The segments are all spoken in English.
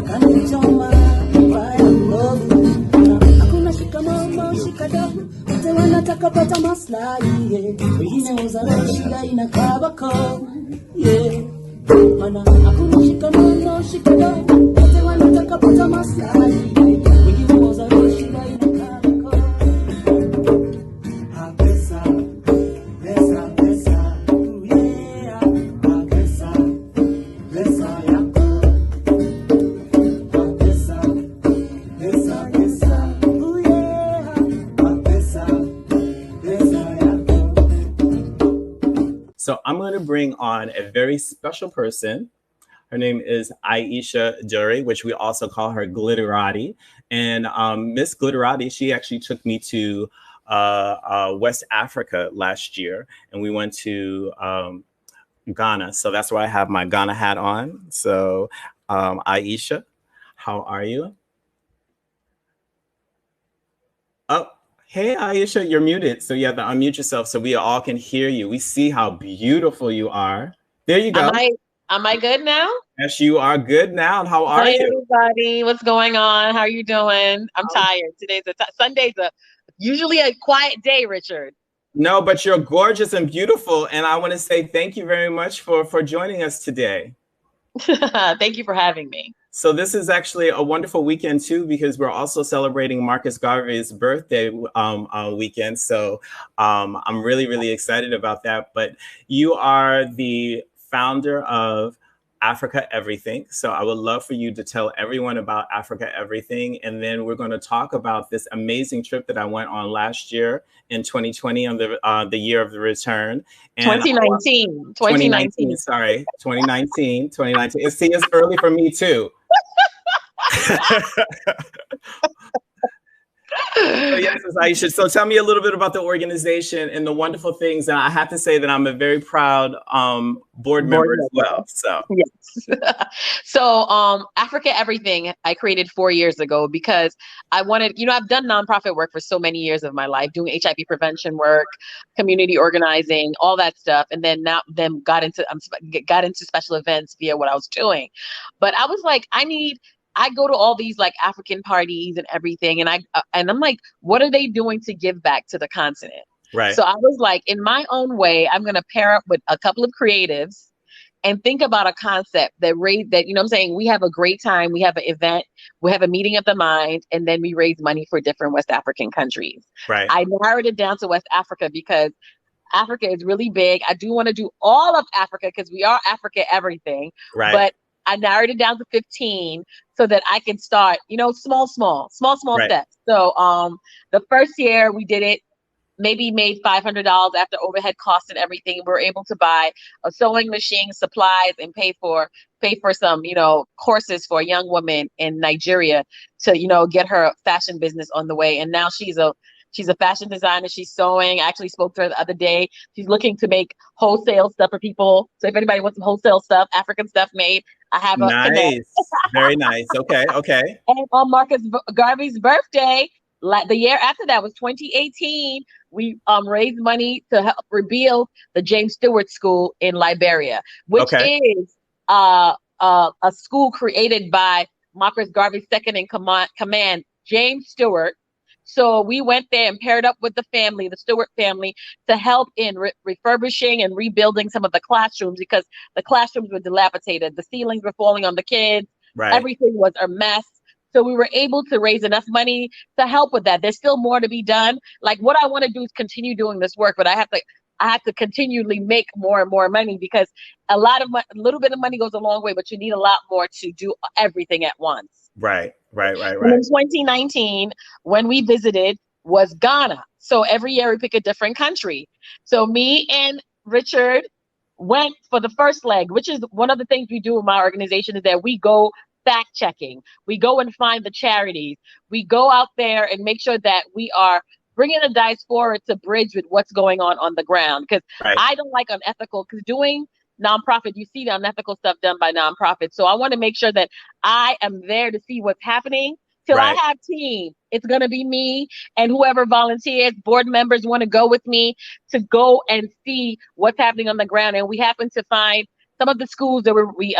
Kanichoma mbaya mbovu, hakuna shikamamo shikadamu, wote wanataka pata maslahi, wengine uzalo shida inakabako, mana hakuna shikamamo shikadamu, wote wanataka pata maslahi, wengine uzalo shida inakabako. Pesa, pesa, pesa, yeah, pesa, pesa yako. So I'm going to bring on a very special person. Her name is Aisha Dury, which we also call her Glitterati. And Miss Glitterati, she actually took me to West Africa last year, and we went to Ghana. So that's why I have my Ghana hat on. So Aisha, how are you? Oh, hey, Aisha, you're muted. So you have to unmute yourself so we all can hear you. We see how beautiful you are. There you go. Am I good now? Yes, you are good now. How are you? Hey, everybody. What's going on? How are you doing? I'm tired. Sunday's usually a quiet day, Richard. No, but you're gorgeous and beautiful. And I want to say thank you very much for joining us today. Thank you for having me. So this is actually a wonderful weekend too, because we're also celebrating Marcus Garvey's birthday weekend. So I'm really, really excited about that. But you are the founder of Africa Everything. So I would love for you to tell everyone about Africa Everything. And then we're going to talk about this amazing trip that I went on last year in 2020 on the year of the return. And 2019. Sorry, 2019. See, it's early for me too. So yes, Aisha. So tell me a little bit about the organization and the wonderful things. And I have to say that I'm a very proud board member as well. So yes. So Africa Everything I created 4 years ago because I wanted, I've done nonprofit work for so many years of my life, doing HIV prevention work, community organizing, all that stuff, and then got into special events via what I was doing. But I was like, I go to all these like African parties and everything. And I'm like, what are they doing to give back to the continent? Right. So I was like, in my own way, I'm going to pair up with a couple of creatives and think about a concept that, we have a great time. We have an event, we have a meeting of the mind, and then we raise money for different West African countries. Right. I narrowed it down to West Africa because Africa is really big. I do want to do all of Africa because we are Africa Everything. Right. But I narrowed it down to 15 so that I can start, small right. steps. So the first year we did it, maybe made $500 after overhead costs and everything. We were able to buy a sewing machine, supplies, and pay for some, courses for a young woman in Nigeria to, get her fashion business on the way. And now she's a fashion designer. She's sewing. I actually spoke to her the other day. She's looking to make wholesale stuff for people. So if anybody wants some wholesale stuff, African stuff made, I have a nice. Very nice. Okay. And on Marcus Garvey's birthday, the year after that was 2018, we raised money to help rebuild the James Stewart School in Liberia, which is a school created by Marcus Garvey's second in command, James Stewart. So we went there and paired up with the Stewart family, to help in refurbishing and rebuilding some of the classrooms because the classrooms were dilapidated. The ceilings were falling on the kids. Right. Everything was a mess. So we were able to raise enough money to help with that. There's still more to be done. Like what I want to do is continue doing this work, but I have to continually make more and more money because a little bit of money goes a long way, but you need a lot more to do everything at once. Right. And in 2019, when we visited, was Ghana. So every year we pick a different country. So me and Richard went for the first leg, which is one of the things we do in my organization, is that we go fact checking. We go and find the charities. We go out there and make sure that we are bringing the diaspora to bridge with what's going on the ground. Because I don't like unethical, because doing nonprofit, you see the unethical stuff done by nonprofits. So I want to make sure that I am there to see what's happening. Till I have team, it's going to be me and whoever volunteers, board members want to go with me to go and see what's happening on the ground. And we happen to find some of the schools that we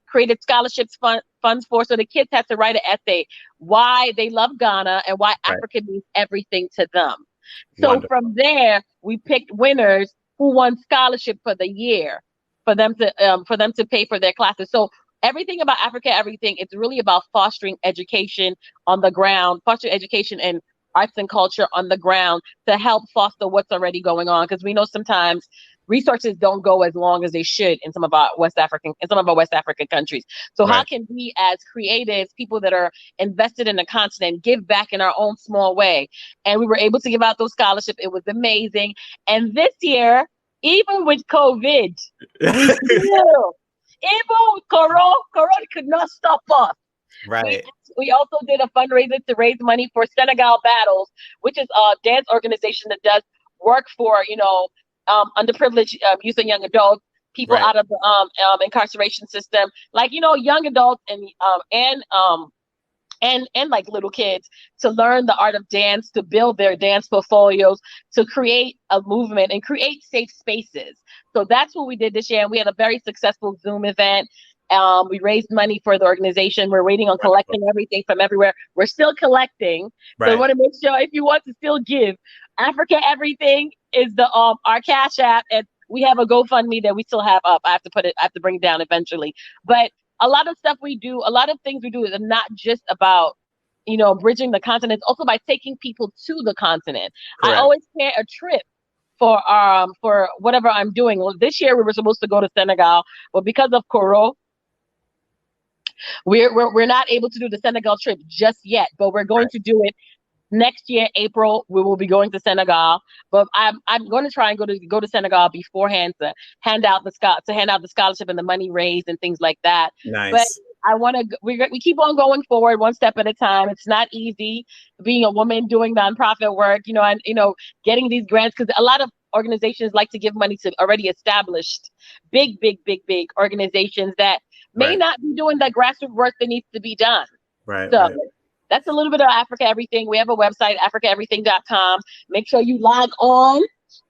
created scholarships funds for. So the kids had to write an essay why they love Ghana and why Africa means everything to them. So Wonderful. from there, we picked winners who won scholarship for the year for them to pay for their classes. So everything about Africa, everything, it's really about fostering education on the ground, fostering education and arts and culture on the ground to help foster what's already going on. Because we know sometimes resources don't go as long as they should in some of our West African countries. So how can we as creatives, people that are invested in the continent, give back in our own small way? And we were able to give out those scholarships. It was amazing. And this year, even with COVID, even with Corona could not stop us. Right. We also did a fundraiser to raise money for Senegal Battles, which is a dance organization that does work for, underprivileged youth and young adults, people out of the incarceration system, like, young adults and like little kids, to learn the art of dance, to build their dance portfolios, to create a movement and create safe spaces. So that's what we did this year. And we had a very successful Zoom event. We raised money for the organization. We're waiting on collecting everything from everywhere. We're still collecting. So I want to make sure, if you want to still give, Africa Everything is the our Cash App, and we have a GoFundMe that we still have up. I have to bring it down eventually. But a lot of stuff we do, a lot of things we do is not just about, bridging the continent, it's also by taking people to the continent. I always plan a trip for whatever I'm doing. Well, this year we were supposed to go to Senegal, but because of Corona, we're not able to do the Senegal trip just yet, but we're going to do it next year, April. We will be going to Senegal, but I'm going to try and go to Senegal beforehand to hand out the scholarship and the money raised and things like that. Nice. But we keep on going forward one step at a time. It's not easy being a woman doing nonprofit work, and getting these grants, because a lot of organizations like to give money to already established big organizations that may not be doing the grassroots work that needs to be done. That's a little bit of Africa Everything. We have a website, africaeverything.com. Make sure you log on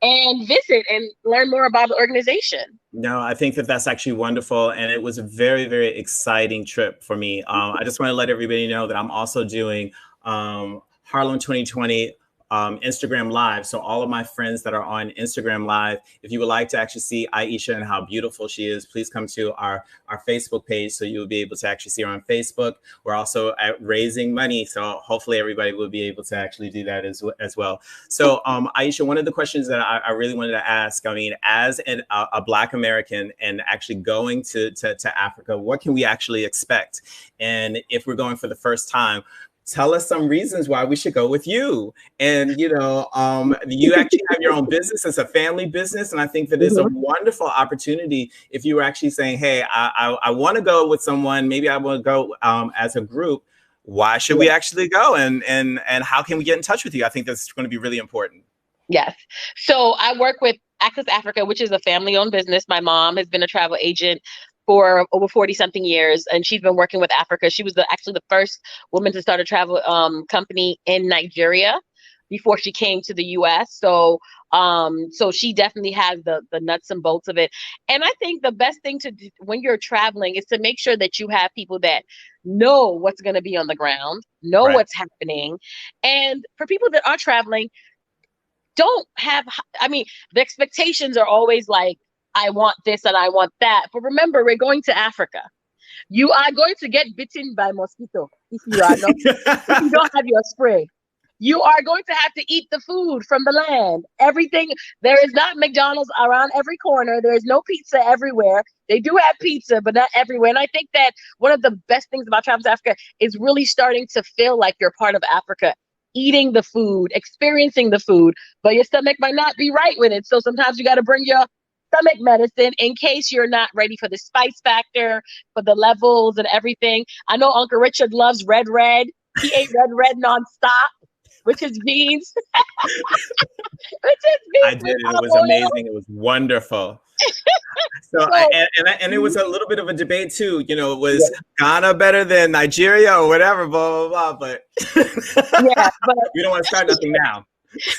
and visit and learn more about the organization. No, I think that's actually wonderful. And it was a very, very exciting trip for me. I just want to let everybody know that I'm also doing Harlem 2020 Instagram Live. So all of my friends that are on Instagram Live, if you would like to actually see Aisha and how beautiful she is, please come to our Facebook page, so you'll be able to actually see her on Facebook. We're also raising money, so hopefully everybody will be able to actually do that as well. So Aisha, one of the questions that I really wanted to ask, I mean, as a Black American and actually going to Africa, what can we actually expect? And if we're going for the first time, tell us some reasons why we should go with you. And, you actually have your own business. It's a family business. And I think that it's a wonderful opportunity if you were actually saying, hey, I want to go with someone, maybe I want to go as a group. Why should we actually go? And how can we get in touch with you? I think that's going to be really important. Yes. So I work with Access Africa, which is a family-owned business. My mom has been a travel agent for over 40-something years, and she's been working with Africa. She was actually the first woman to start a travel company in Nigeria before she came to the U.S. So she definitely has the nuts and bolts of it. And I think the best thing to do when you're traveling is to make sure that you have people that know what's going to be on the ground, know what's happening. And for people that are traveling, the expectations are always like, I want this and I want that. But remember, we're going to Africa. You are going to get bitten by mosquito if you don't have your spray. You are going to have to eat the food from the land. Everything, there is not McDonald's around every corner. There is no pizza everywhere. They do have pizza, but not everywhere. And I think that one of the best things about traveling to Africa is really starting to feel like you're part of Africa. Eating the food, experiencing the food, but your stomach might not be right with it. So sometimes you got to bring your stomach medicine in case you're not ready for the spice factor, for the levels and everything. I know Uncle Richard loves red. He ate red nonstop, which is beans. I did. It was amazing. It was wonderful. And it was a little bit of a debate too. Was Ghana better than Nigeria or whatever, blah, blah, blah. But but we don't want to start nothing now.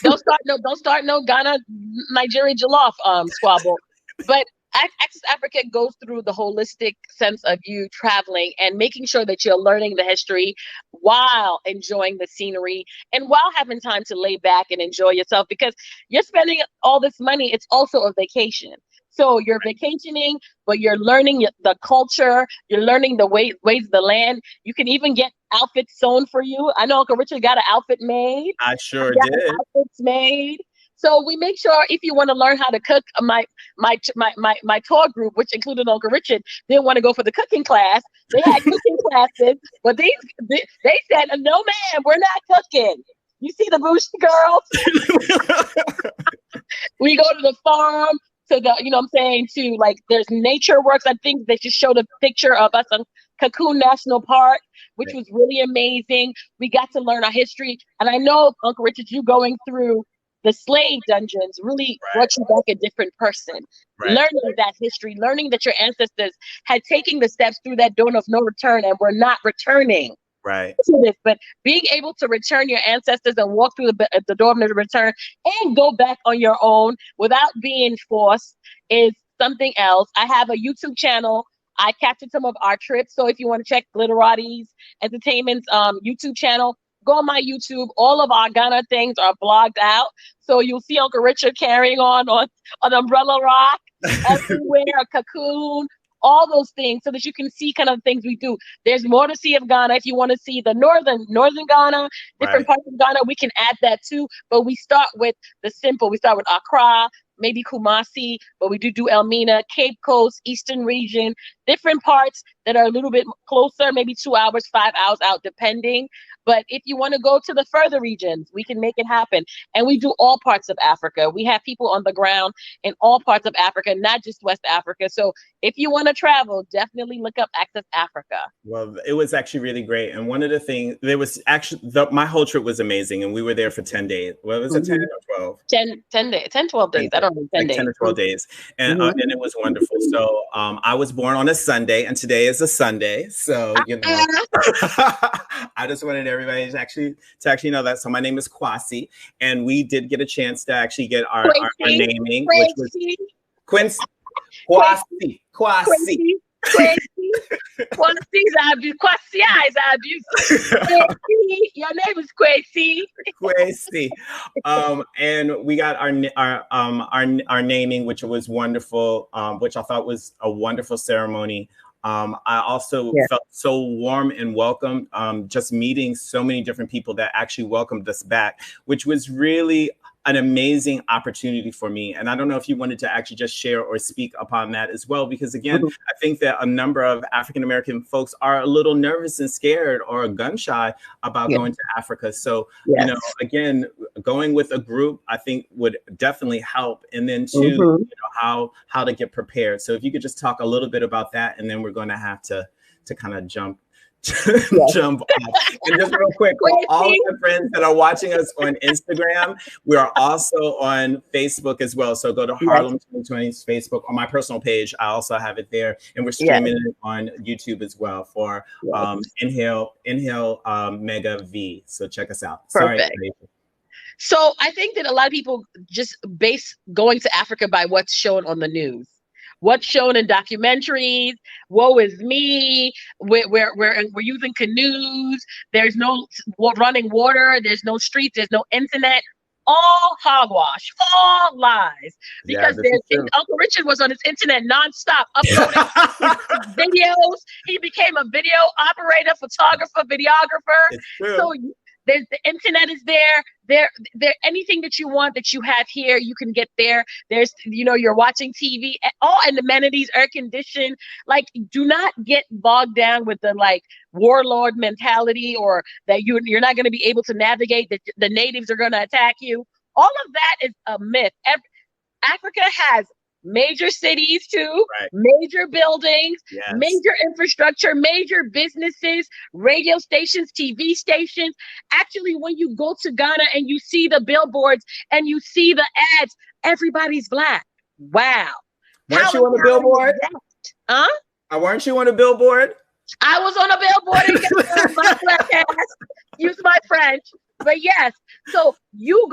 Don't start no Ghana, Nigeria jollof squabble. But Access Africa goes through the holistic sense of you traveling and making sure that you're learning the history while enjoying the scenery and while having time to lay back and enjoy yourself, because you're spending all this money. It's also a vacation. So you're vacationing, but you're learning the culture. You're learning the ways of the land. You can even get outfits sewn for you. I know Uncle Richard got an outfit made. I sure did. Outfits made. So we make sure if you want to learn how to cook, my tour group, which included Uncle Richard, didn't want to go for the cooking class. They had cooking classes, but they said, no, ma'am, we're not cooking. You see the Bougie girls? We go to the farm, to the, you know what I'm saying, to like, there's nature works. I think they just showed a picture of us on Cocoon National Park, which was really amazing. We got to learn our history. And I know, Uncle Richard, you going through the slave dungeons really brought you back a different person. Learning that history, learning that your ancestors had taken the steps through that door of no return and were not returning to this. But being able to return your ancestors and walk through the door of no return and go back on your own without being forced is something else. I have a YouTube channel. I captured some of our trips. So if you want to check Glitterati's Entertainment's YouTube channel, go on my YouTube. All of our Ghana things are blogged out. So you'll see Uncle Richard carrying on Umbrella Rock, everywhere, a cocoon, all those things, so that you can see kind of things we do. There's more to see of Ghana. If you want to see the northern Ghana, different parts of Ghana, we can add that too. But we start with the simple. We start with Accra, maybe Kumasi, but we do Elmina, Cape Coast, Eastern region, different parts that are a little bit closer, maybe 2 hours, 5 hours out, depending. But if you want to go to the further regions, we can make it happen. And we do all parts of Africa. We have people on the ground in all parts of Africa, not just West Africa. So if you want to travel, definitely look up Access Africa. Well, it was actually really great. And one of the things, there was actually, my whole trip was amazing. And we were there for 10 days. Well, was it 10 or 12? 10 days, 10, 12 days. I don't know, 10 days. 10 or 12 days. And, and it was wonderful. So I was born on a Sunday, and today is a Sunday. So, you know, I just wanted everybody to actually know that. So my name is Kwasi, and we did get a chance to actually get our naming, which was Quincy. Kwasi. Kwasi. Kwasi is abusive. Your name is Kwasi. Kwasi. And we got our naming, which was wonderful, which I thought was a wonderful ceremony. I also felt so warm and welcome, just meeting so many different people that actually welcomed us back, which was really an amazing opportunity for me. And I don't know if you wanted to actually just share or speak upon that as well, because again, I think that a number of African-American folks are a little nervous and scared or gun shy about going to Africa. So, you know, again, going with a group, I think would definitely help. And then too, you know, how to get prepared. So if you could just talk a little bit about that, and then we're going to have to kind of jump jump off. And just real quick, for all of the friends that are watching us on Instagram, we are also on Facebook as well. So go to Harlem 2020's Facebook, on my personal page. I also have it there, and we're streaming it on YouTube as well for Inhale Mega V. So check us out. Perfect. Sorry. So I think that a lot of people just base going to Africa by what's shown on the news. What's shown in documentaries, woe is me, we're using canoes, there's no running water, there's no streets, there's no internet, all hogwash, all lies. Because Uncle Richard was on his internet nonstop, uploading videos. He became a video operator, photographer, videographer. So the internet is there. Anything that you want that you have here, you can get there. There's, you know, you're watching TV, all and amenities, air conditioned. Like, do not get bogged down with the like warlord mentality, or that you're not going to be able to navigate, that the natives are going to attack you. All of that is a myth. Africa has major cities too, major buildings, major infrastructure, major businesses, radio stations, TV stations. Actually, when you go to Ghana and you see the billboards and you see the ads, everybody's Black. Wow. Weren't you on a billboard? Huh? Weren't you on a billboard? I was on a billboard in Ghana. My Black ass. Use my French. But yes, so you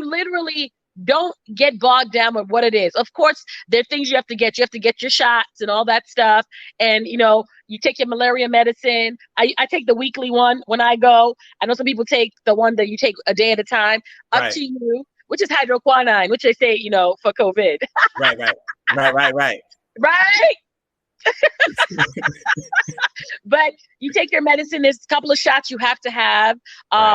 literally don't get bogged down with what it is. Of course, there are things you have to get. You have to get your shots and all that stuff. And, you know, you take your malaria medicine. I take the weekly one when I go. I know some people take the one that you take a day at a time. Up Right. to you, which is hydroquinine, which they say, you know, for COVID. Right. Right. Right? But you take your medicine. There's a couple of shots you have to have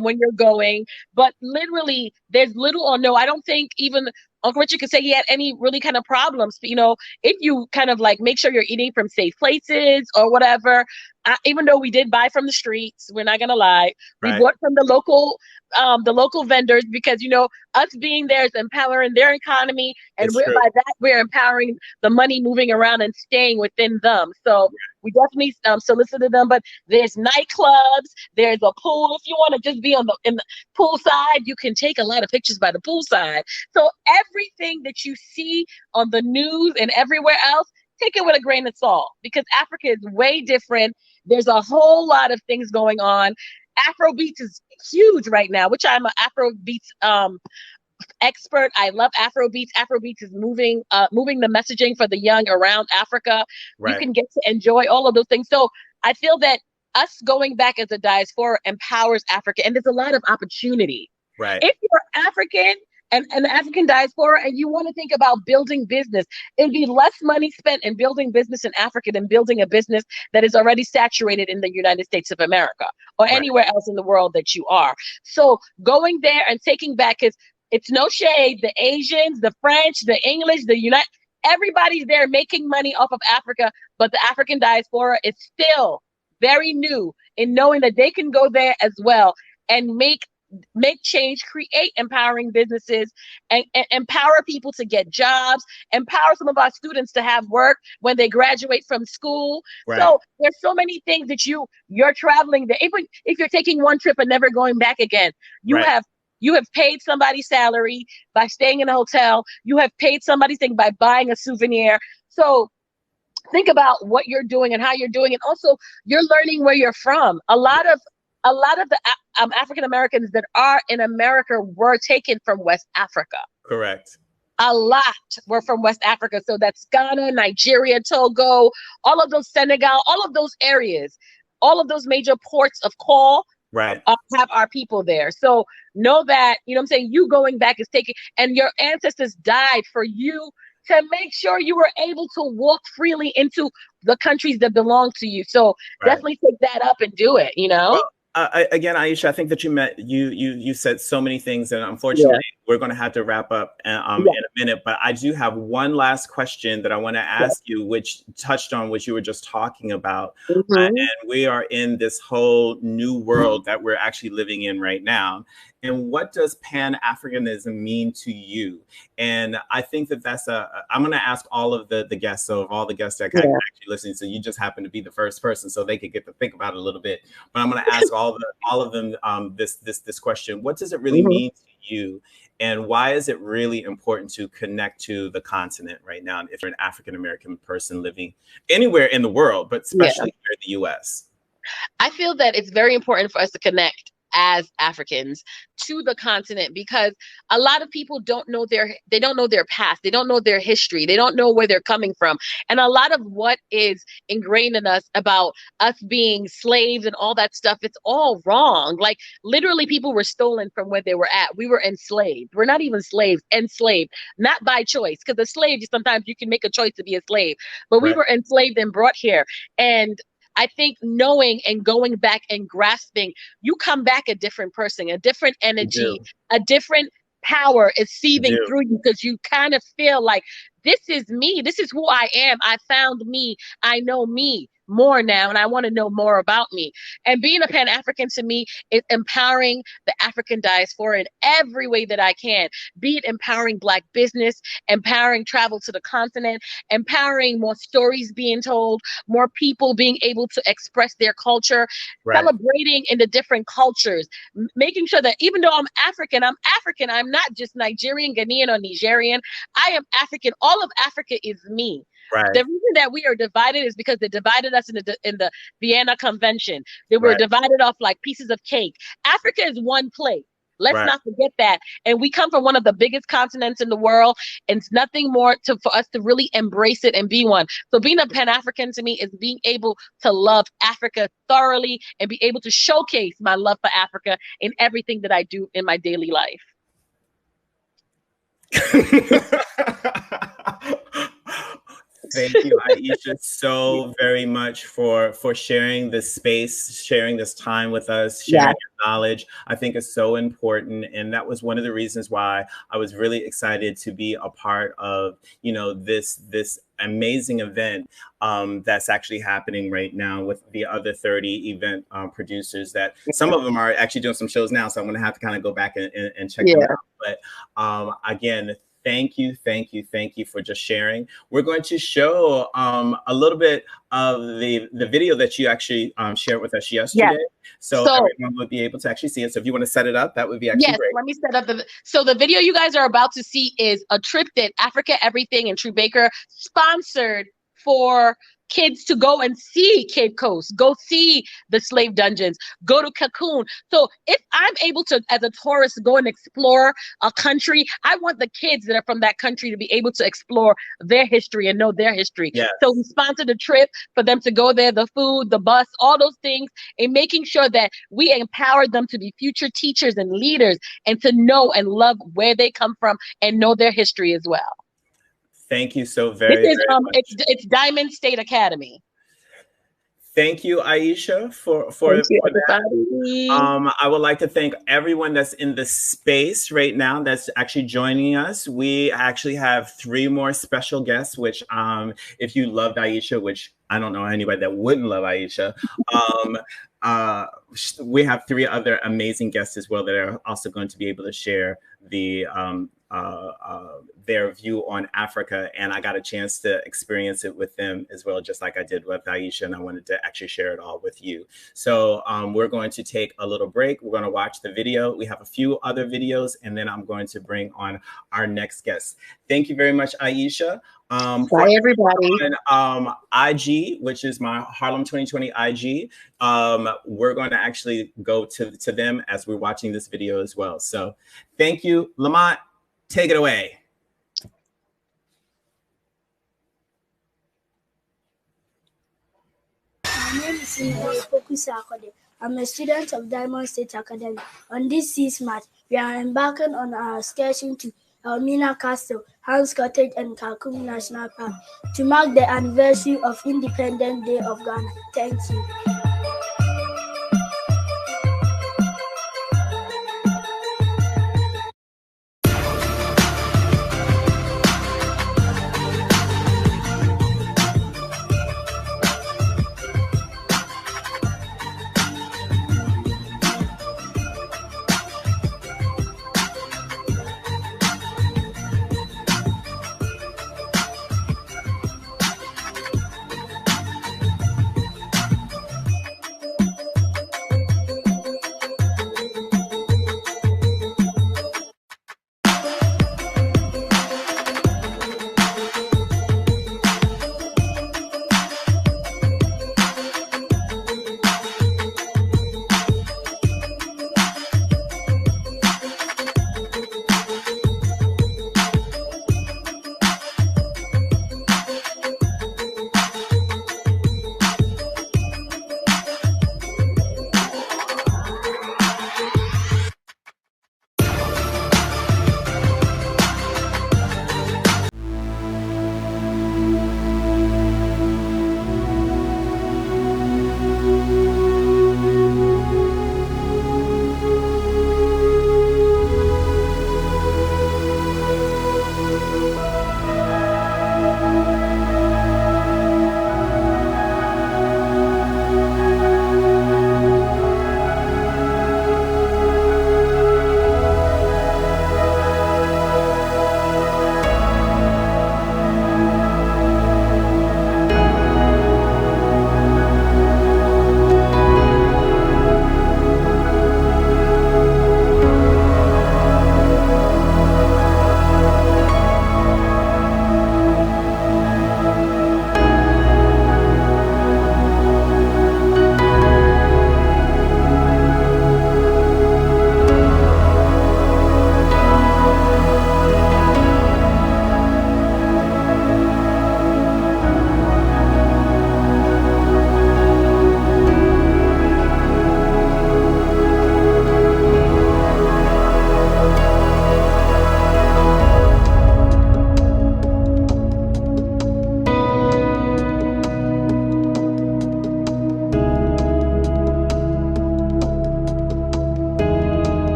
when you're going. But literally, there's little or no. I don't think even Uncle Richard could say he had any really kind of problems. But, you know, if you kind of like make sure you're eating from safe places or whatever, even though we did buy from the streets, we're not gonna lie, we bought from the local vendors, because, you know, us being there is empowering their economy, and by that we're empowering the money moving around and staying within them. So we definitely solicited them. But there's nightclubs, there's a pool. If you want to just be in the pool side, you can take a lot of pictures by the pool side. So everything that you see on the news and everywhere else, take it with a grain of salt, because Africa is way different. There's a whole lot of things going on. Afrobeats is huge right now, which I'm an Afrobeats expert. I love Afrobeats. Afrobeats is moving the messaging for the young around Africa. You can get to enjoy all of those things. So I feel that us going back as a diaspora empowers Africa, and there's a lot of opportunity. Right. If you're African and an African diaspora and you want to think about building business, it'd be less money spent in building business in Africa than building a business that is already saturated in the United States of America or anywhere else in the world that you are. So going there and taking back, it's no shade, the Asians, the French, the English, everybody's there making money off of Africa, but the African diaspora is still very new in knowing that they can go there as well and make change, create empowering businesses, and empower people to get jobs, empower some of our students to have work when they graduate from school. So there's so many things that you're traveling there. Even if you're taking one trip and never going back again, you have paid somebody's salary by staying in a hotel. You have paid somebody's thing by buying a souvenir. So think about what you're doing and how you're doing it. Also, you're learning where you're from. A lot of the African Americans that are in America were taken from West Africa. Correct. A lot were from West Africa. So that's Ghana, Nigeria, Togo, all of those, Senegal, all of those areas, all of those major ports of call have our people there. So know that, you know what I'm saying, you going back is taking, and your ancestors died for you to make sure you were able to walk freely into the countries that belong to you. So definitely take that up and do it, you know? Well, again, Aisha, I think that you said so many things, and unfortunately, we're going to have to wrap up in a minute. But I do have one last question that I want to ask you, which touched on what you were just talking about. And we are in this whole new world that we're actually living in right now. And what does Pan-Africanism mean to you? And I think that I'm going to ask all of the guests, so of all the guests that are actually listening, so you just happen to be the first person, so they could get to think about it a little bit. But I'm going to ask all of them this question: what does it really mean to you, and why is it really important to connect to the continent right now if you're an African American person living anywhere in the world, but especially here in the U.S.? I feel that it's very important for us to connect as Africans to the continent, because a lot of people don't know their past, they don't know their history, they don't know where they're coming from, and a lot of what is ingrained in us about us being slaves and all that stuff, it's all wrong. Like literally, people were stolen from where they were at. We were enslaved. We're not even slaves, enslaved, not by choice, because a slave, sometimes you can make a choice to be a slave, but we were enslaved and brought here. And I think knowing and going back and grasping, you come back a different person, a different energy, a different power is seething through you, because you kind of feel like, this is me. This is who I am. I found me. I know me more now, and I want to know more about me. And being a Pan-African to me is empowering the African diaspora in every way that I can, be it empowering Black business, empowering travel to the continent, empowering more stories being told, more people being able to express their culture, celebrating in the different cultures, making sure that even though I'm African, I'm not just Nigerian, Ghanaian, or Nigerian. I am African. All of Africa is me. The reason that we are divided is because they divided us in the Vienna Convention. They were divided off like pieces of cake. Africa is one plate. Let's not forget that. And we come from one of the biggest continents in the world, and it's nothing more for us to really embrace it and be one. So being a Pan-African to me is being able to love Africa thoroughly and be able to showcase my love for Africa in everything that I do in my daily life. Thank you, Aisha, so very much for sharing this space, sharing this time with us, sharing your knowledge. I think is so important. And that was one of the reasons why I was really excited to be a part of, you know, this amazing event that's actually happening right now with the other 30 event producers that some of them are actually doing some shows now. So I'm going to have to kind of go back and check them out. But again, thank you for just sharing. We're going to show a little bit of the video that you actually shared with us yesterday. So everyone would be able to actually see it. So if you want to set it up, that would be actually great. Let me set up the video you guys are about to see is a trip that Africa Everything and True Baker sponsored for kids to go and see Cape Coast, go see the slave dungeons, go to Cocoon. So if I'm able to, as a tourist, go and explore a country, I want the kids that are from that country to be able to explore their history and know their history. So we sponsored a trip for them to go there, the food, the bus, all those things, and making sure that we empower them to be future teachers and leaders and to know and love where they come from and know their history as well. Thank you so very much. It's Diamond State Academy. Thank you, Aisha, for that. I would like to thank everyone that's in the space right now that's actually joining us. We actually have 3 more special guests, which if you loved Aisha, which I don't know anybody that wouldn't love Aisha, we have 3 other amazing guests as well that are also going to be able to share their view on Africa, and I got a chance to experience it with them as well, just like I did with Aisha, and I wanted to actually share it all with you. So we're going to take a little break. We're going to watch the video. We have a few other videos, and then I'm going to bring on our next guest. Thank you very much, Aisha. Bye, everybody. On IG, which is my Harlem 2020 IG, we're going to actually go to them as we're watching this video as well. So thank you. Lamont, take it away. My name is Pokusakode. I'm a student of Diamond State Academy. On this 6th March, we are embarking on our excursion to Elmina Castle, Hans Cottage, and Kakum National Park to mark the anniversary of Independence Day of Ghana. Thank you.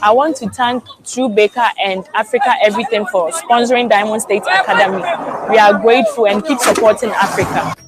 I want to thank True Baker and Africa Everything for sponsoring Diamond State Academy. We are grateful and keep supporting Africa.